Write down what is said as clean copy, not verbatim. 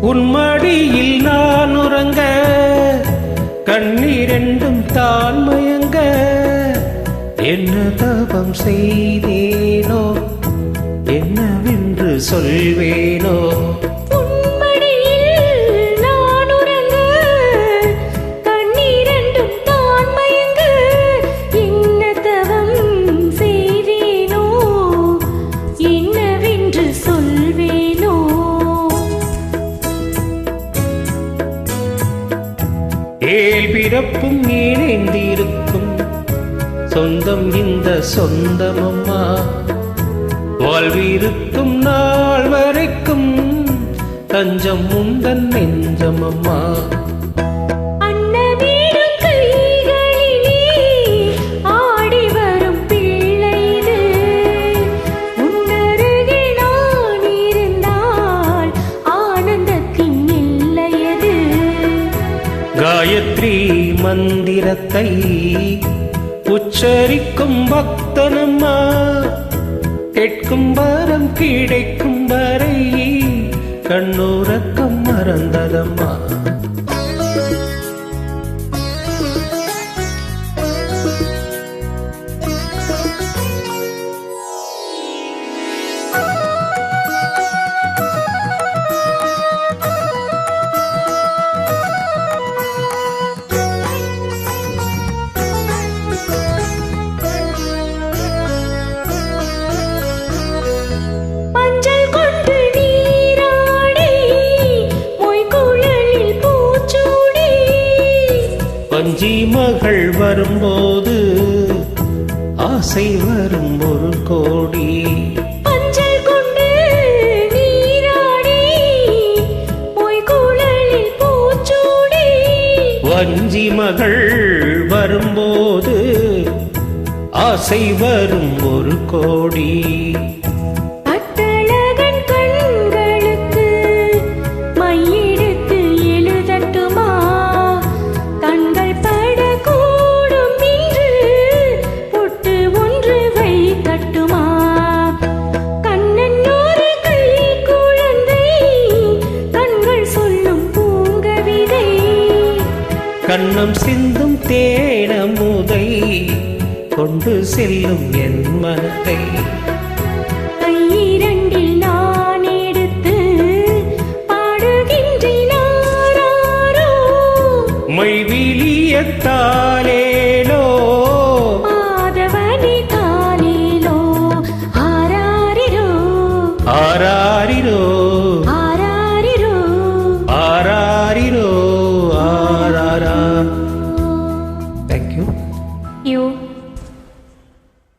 உன்மடியில் நான் உறங்க கண்ணீரெண்டும் தான் மயங்க என்ன தபம் செய்தேனோ என்னவென்று சொல்வேனோ ஏல் பிறப்பும் இணைந்திருக்கும் சொந்தம் இந்த சொந்தமம்மா வாழ்விருக்கும் நாள் வரைக்கும் தஞ்சம் உந்தன் நெஞ்சமம்மா காயத்ரி மந்திரத்தை உச்சரிக்கும் பக்தனம்மா கேட்கும் வரம் கிடைக்கும் வரை கண்ணுறக்கம் மறந்ததம்மா வஞ்சி மகள் வரும்போது ஆசை வரும் ஒரு கோடி மஞ்சள் கொண்டு நீராடி பொய்குழலில் பூச்சூடி வஞ்சி மகள் வரும்போது ஆசை வரும் ஒரு கோடி கண்ணம் சிந்தும் தேனமுதை கொண்டு செல்லும் என் மனத்தை